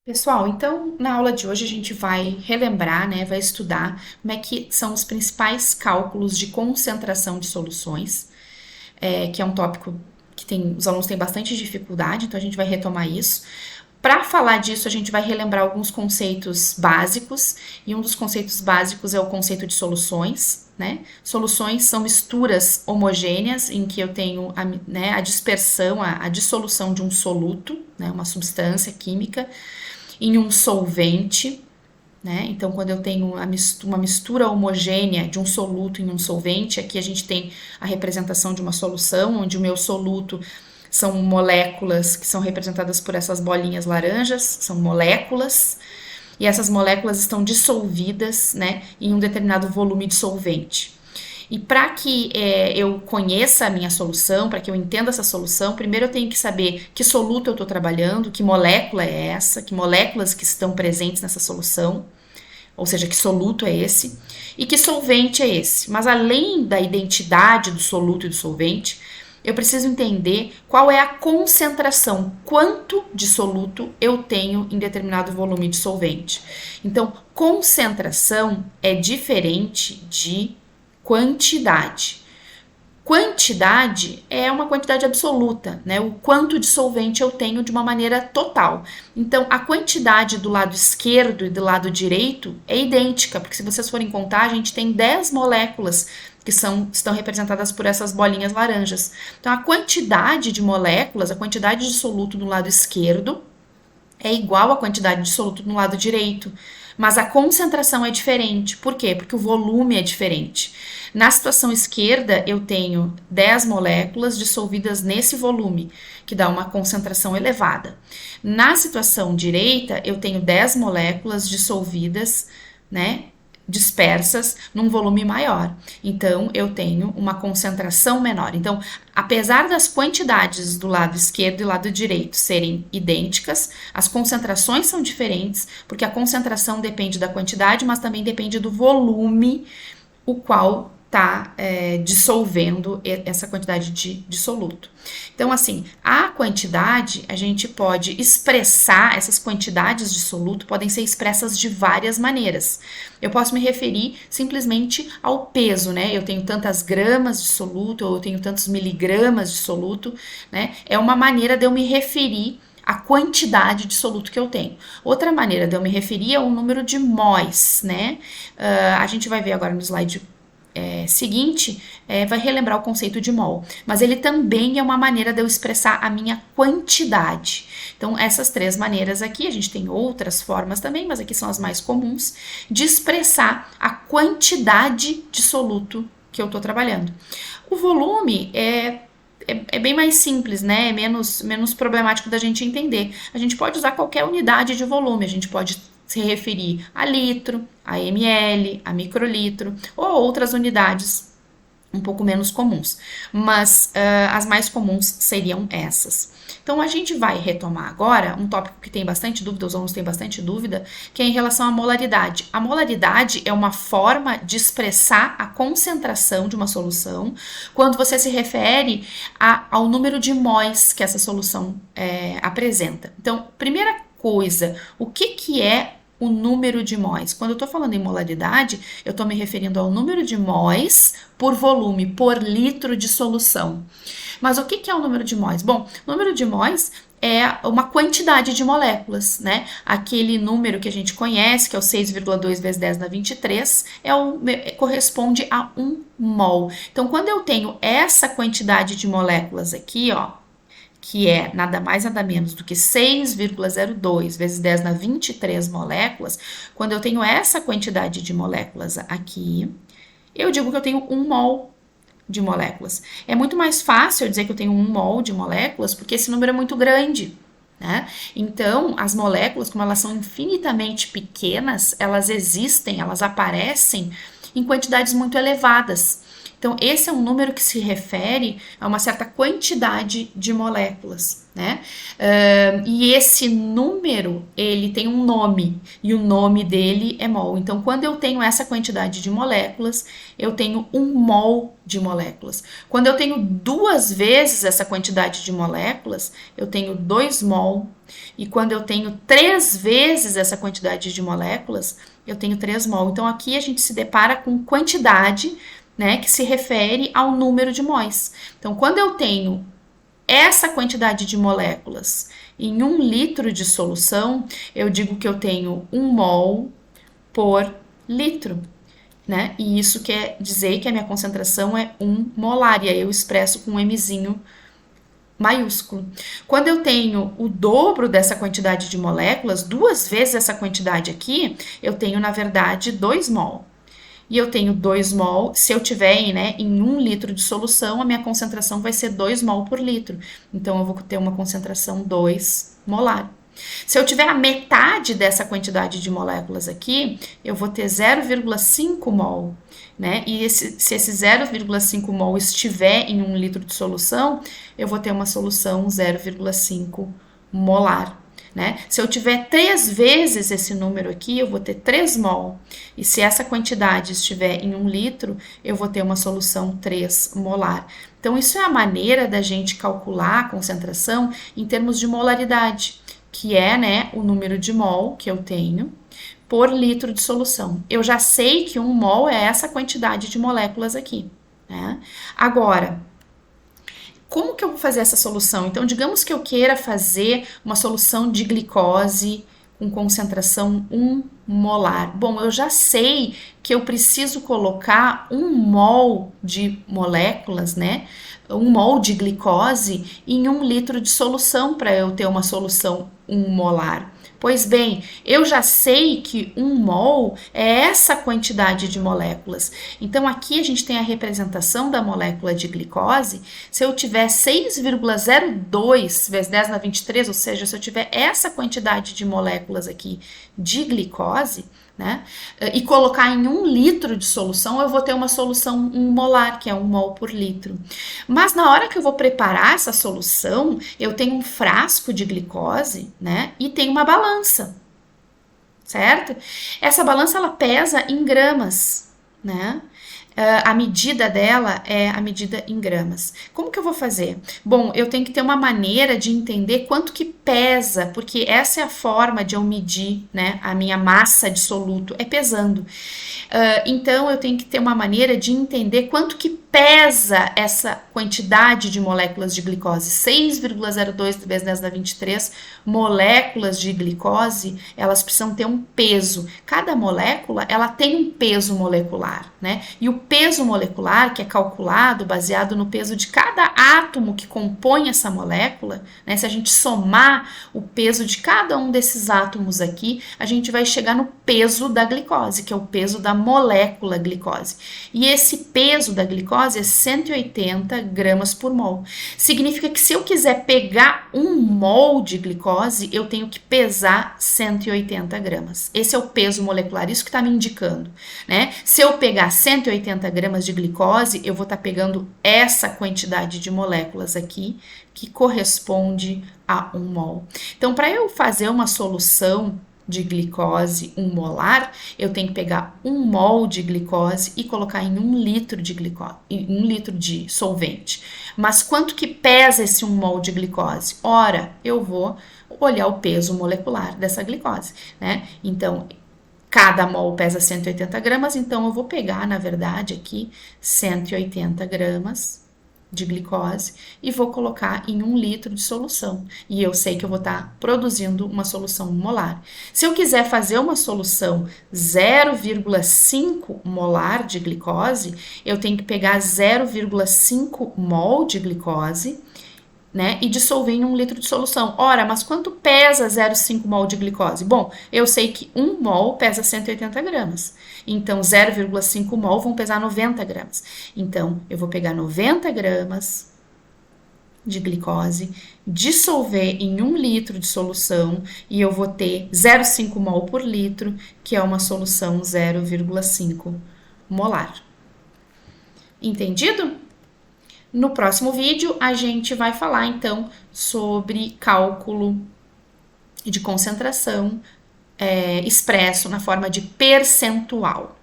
Pessoal, então na aula de hoje a gente vai relembrar, né, vai estudar como é que são os principais cálculos de concentração de soluções, que é um tópico que os alunos têm bastante dificuldade, então a gente vai retomar isso. Para falar disso, a gente vai relembrar alguns conceitos básicos, e um dos conceitos básicos é o conceito de soluções, né? Soluções são misturas homogêneas em que eu tenho a dispersão, a dissolução de um soluto, né, uma substância química, em um solvente, né? Então, quando eu tenho uma mistura homogênea de um soluto em um solvente, aqui a gente tem a representação de uma solução, onde o meu soluto são moléculas que são representadas por essas bolinhas laranjas, são moléculas, e essas moléculas estão dissolvidas, né, em um determinado volume de solvente. E para que eu conheça a minha solução, para que eu entenda essa solução, primeiro eu tenho que saber que soluto eu estou trabalhando, que molécula é essa, que moléculas que estão presentes nessa solução, ou seja, que soluto é esse, e que solvente é esse. Mas além da identidade do soluto e do solvente, eu preciso entender qual é a concentração, quanto de soluto eu tenho em determinado volume de solvente. Então, concentração é diferente de quantidade. Quantidade é uma quantidade absoluta, né? O quanto de solvente eu tenho de uma maneira total. Então, a quantidade do lado esquerdo e do lado direito é idêntica, porque se vocês forem contar, a gente tem 10 moléculas que estão representadas por essas bolinhas laranjas. Então, a quantidade de moléculas, a quantidade de soluto no lado esquerdo é igual à quantidade de soluto no lado direito, mas a concentração é diferente. Por quê? Porque o volume é diferente. Na situação esquerda, eu tenho 10 moléculas dissolvidas nesse volume, que dá uma concentração elevada. Na situação direita, eu tenho 10 moléculas dissolvidas, né, dispersas num volume maior. Então, eu tenho uma concentração menor. Então, apesar das quantidades do lado esquerdo e lado direito serem idênticas, as concentrações são diferentes, porque a concentração depende da quantidade, mas também depende do volume, o qual está dissolvendo essa quantidade de soluto. Então, assim, a quantidade, a gente pode expressar, essas quantidades de soluto podem ser expressas de várias maneiras. Eu posso me referir simplesmente ao peso, né? Eu tenho tantas gramas de soluto, ou eu tenho tantos miligramas de soluto, né? É uma maneira de eu me referir a quantidade de soluto que eu tenho. Outra maneira de eu me referir é o número de mols, né? A gente vai ver agora no slide seguinte, vai relembrar o conceito de mol, mas ele também é uma maneira de eu expressar a minha quantidade. Então, essas três maneiras aqui, a gente tem outras formas também, mas aqui são as mais comuns, de expressar a quantidade de soluto que eu estou trabalhando. O volume é bem mais simples, né? É menos problemático da gente entender. A gente pode usar qualquer unidade de volume, a gente pode se referir a litro, a ml, a microlitro ou outras unidades um pouco menos comuns, mas as mais comuns seriam essas. Então, a gente vai retomar agora um tópico que tem bastante dúvida, os alunos têm bastante dúvida, que é em relação à molaridade. A molaridade é uma forma de expressar a concentração de uma solução quando você se refere ao número de mols que essa solução apresenta. Então, primeira coisa, o que é o número de mols? Quando eu estou falando em molaridade, eu estou me referindo ao número de mols por volume, por litro de solução. Mas o que é o número de mols? Bom, o número de mols é uma quantidade de moléculas, né? Aquele número que a gente conhece, que é o 6,2 vezes 10 na 23, corresponde a 1 mol. Então, quando eu tenho essa quantidade de moléculas aqui, ó, que é nada mais nada menos do que 6,02 vezes 10 na 23 moléculas, quando eu tenho essa quantidade de moléculas aqui, eu digo que eu tenho 1 mol de moléculas. É muito mais fácil eu dizer que eu tenho 1 mol de moléculas, porque esse número é muito grande, né? Então, as moléculas, como elas são infinitamente pequenas, elas existem, elas aparecem em quantidades muito elevadas. Então, esse é um número que se refere a uma certa quantidade de moléculas, né? E esse número, ele tem um nome, e o nome dele é mol. Então, quando eu tenho essa quantidade de moléculas, eu tenho 1 mol de moléculas. Quando eu tenho 2 vezes essa quantidade de moléculas, eu tenho 2 mol. E quando eu tenho 3 vezes essa quantidade de moléculas, eu tenho 3 mol. Então, aqui a gente se depara com quantidade, né, que se refere ao número de móis. Então, quando eu tenho essa quantidade de moléculas em 1 litro de solução, eu digo que eu tenho 1 mol por litro, né? E isso quer dizer que a minha concentração é 1 molar, e aí eu expresso com um Mzinho maiúsculo. Quando eu tenho o dobro dessa quantidade de moléculas, 2 vezes essa quantidade aqui, eu tenho, na verdade, 2 mol. E eu tenho 2 mol, se eu tiver, né, em 1 litro de solução, a minha concentração vai ser 2 mol por litro. Então, eu vou ter uma concentração 2 molar. Se eu tiver a metade dessa quantidade de moléculas aqui, eu vou ter 0,5 mol, né? E se esse 0,5 mol estiver em 1 litro de solução, eu vou ter uma solução 0,5 molar, né? Se eu tiver 3 vezes esse número aqui, eu vou ter 3 mol. E se essa quantidade estiver em 1 litro, eu vou ter uma solução 3 molar. Então, isso é a maneira da gente calcular a concentração em termos de molaridade, que é, né, o número de mol que eu tenho por litro de solução. Eu já sei que 1 mol é essa quantidade de moléculas aqui, né? Agora, como que eu vou fazer essa solução? Então, digamos que eu queira fazer uma solução de glicose com concentração 1 molar. Bom, eu já sei que eu preciso colocar 1 mol de moléculas, né? 1 mol de glicose em 1 litro de solução para eu ter uma solução 1 molar. Pois bem, eu já sei que 1 mol é essa quantidade de moléculas. Então, aqui a gente tem a representação da molécula de glicose. Se eu tiver 6,02 vezes 10 na 23, ou seja, se eu tiver essa quantidade de moléculas aqui de glicose, né, e colocar em 1 litro de solução, eu vou ter uma solução 1 molar, que é 1 mol por litro. Mas na hora que eu vou preparar essa solução, eu tenho um frasco de glicose, né, e tenho uma balança, certo? Essa balança, ela pesa em gramas, né? A medida dela é a medida em gramas. Como que eu vou fazer? Bom, eu tenho que ter uma maneira de entender quanto que pesa, porque essa é a forma de eu medir, né, a minha massa de soluto, é pesando. Então, eu tenho que ter uma maneira de entender quanto que pesa essa quantidade de moléculas de glicose. 6,02 vezes 10 na 23 moléculas de glicose, elas precisam ter um peso. Cada molécula, ela tem um peso molecular, né? E o peso molecular, que é calculado baseado no peso de cada átomo que compõe essa molécula, né? Se a gente somar o peso de cada um desses átomos aqui, a gente vai chegar no peso da glicose, que é o peso da molécula glicose. E esse peso da glicose é 180 gramas por mol. Significa que se eu quiser pegar 1 mol de glicose, eu tenho que pesar 180 gramas. Esse é o peso molecular, isso que está me indicando, né? Se eu pegar 180 gramas de glicose, eu vou estar pegando essa quantidade de moléculas aqui, que corresponde a 1 mol. Então, para eu fazer uma solução de glicose 1 molar, eu tenho que pegar 1 mol de glicose e colocar em 1 litro de glicose, em 1 litro de solvente. Mas quanto que pesa esse 1 mol de glicose? Ora, eu vou olhar o peso molecular dessa glicose, né? Então, cada mol pesa 180 gramas, então eu vou pegar, na verdade, aqui 180 gramas de glicose e vou colocar em 1 litro de solução. E eu sei que eu vou estar produzindo uma solução molar. Se eu quiser fazer uma solução 0,5 molar de glicose, eu tenho que pegar 0,5 mol de glicose, né, e dissolver em 1 litro de solução. Ora, mas quanto pesa 0,5 mol de glicose? Bom, eu sei que 1 mol pesa 180 gramas. Então, 0,5 mol vão pesar 90 gramas. Então, eu vou pegar 90 gramas de glicose, dissolver em 1 litro de solução e eu vou ter 0,5 mol por litro, que é uma solução 0,5 molar. Entendido? No próximo vídeo, a gente vai falar, então, sobre cálculo de concentração expresso na forma de percentual.